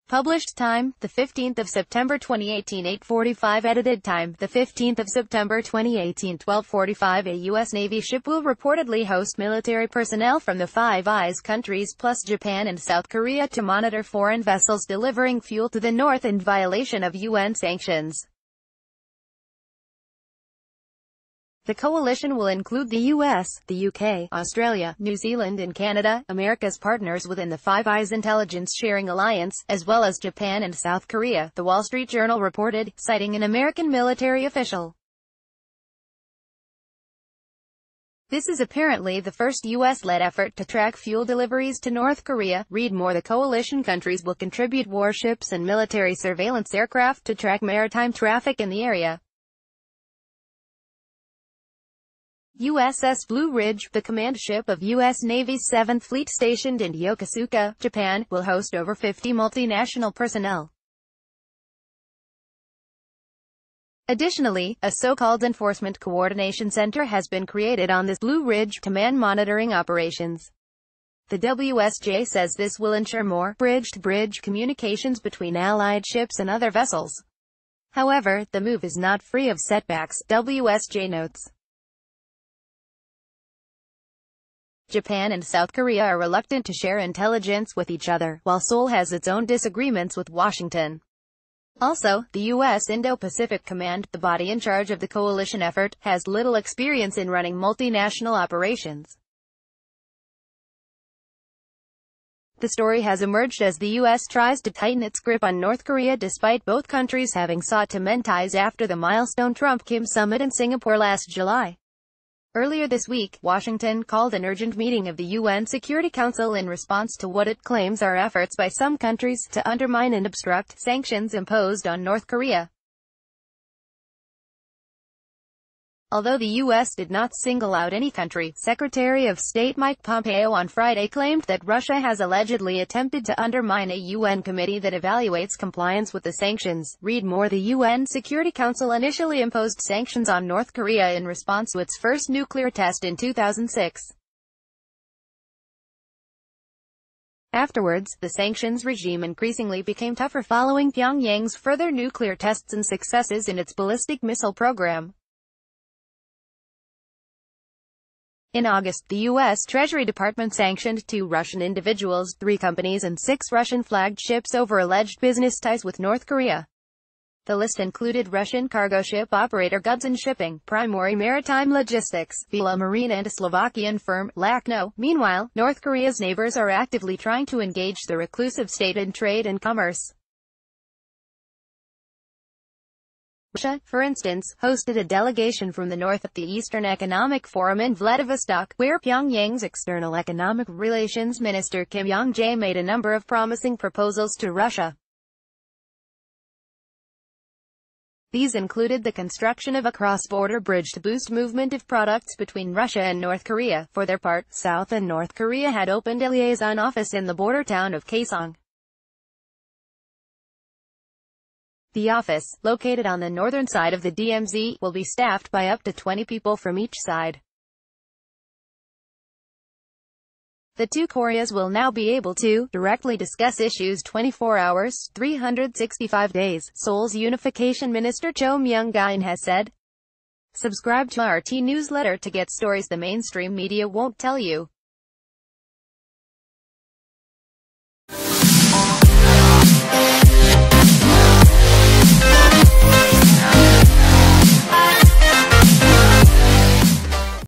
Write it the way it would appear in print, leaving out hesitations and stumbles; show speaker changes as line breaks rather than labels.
Published time, the 15th of September 2018, 8:45. Edited time, the 15th of September 2018, 12:45. A U.S. Navy ship will reportedly host military personnel from the Five Eyes countries plus Japan and South Korea to monitor foreign vessels delivering fuel to the North in violation of UN sanctions. The coalition will include the US, the UK, Australia, New Zealand and Canada, America's partners within the Five Eyes Intelligence Sharing Alliance, as well as Japan and South Korea, The Wall Street Journal reported, citing an American military official. This is apparently the first U.S.-led effort to track fuel deliveries to North Korea. Read more. The coalition countries will contribute warships and military surveillance aircraft to track maritime traffic in the area. USS Blue Ridge, the command ship of U.S. Navy's 7th Fleet stationed in Yokosuka, Japan, will host over 50 multinational personnel. Additionally, a so-called Enforcement Coordination Center has been created on this Blue Ridge to man monitoring operations. The WSJ says this will ensure more bridge-to-bridge communications between Allied ships and other vessels. However, the move is not free of setbacks, WSJ notes. Japan and South Korea are reluctant to share intelligence with each other, while Seoul has its own disagreements with Washington. Also, the U.S. Indo-Pacific Command, the body in charge of the coalition effort, has little experience in running multinational operations. The story has emerged as the U.S. tries to tighten its grip on North Korea despite both countries having sought to mend ties after the milestone Trump-Kim summit in Singapore last July. Earlier this week, Washington called an urgent meeting of the UN Security Council in response to what it claims are efforts by some countries to undermine and obstruct sanctions imposed on North Korea. Although the U.S. did not single out any country, Secretary of State Mike Pompeo on Friday claimed that Russia has allegedly attempted to undermine a UN committee that evaluates compliance with the sanctions. Read more. The UN Security Council initially imposed sanctions on North Korea in response to its first nuclear test in 2006. Afterwards, the sanctions regime increasingly became tougher following Pyongyang's further nuclear tests and successes in its ballistic missile program. In August, the U.S. Treasury Department sanctioned 2 Russian individuals, 3 companies and 6 Russian-flagged ships over alleged business ties with North Korea. The list included Russian cargo ship operator Gudson Shipping, Primary Maritime Logistics, Vela Marine and Slovakian firm, Lacno. Meanwhile, North Korea's neighbors are actively trying to engage the reclusive state in trade and commerce. Russia, for instance, hosted a delegation from the North at the Eastern Economic Forum in Vladivostok, where Pyongyang's External Economic Relations Minister Kim Yong-jae made a number of promising proposals to Russia. These included the construction of a cross-border bridge to boost movement of products between Russia and North Korea. For their part, South and North Korea had opened a liaison office in the border town of Kaesong. The office, located on the northern side of the DMZ, will be staffed by up to 20 people from each side. The two Koreas will now be able to directly discuss issues 24 hours, 365 days, Seoul's Unification Minister Cho Myung-gain has said. Subscribe to our T newsletter to get stories the mainstream media won't tell you.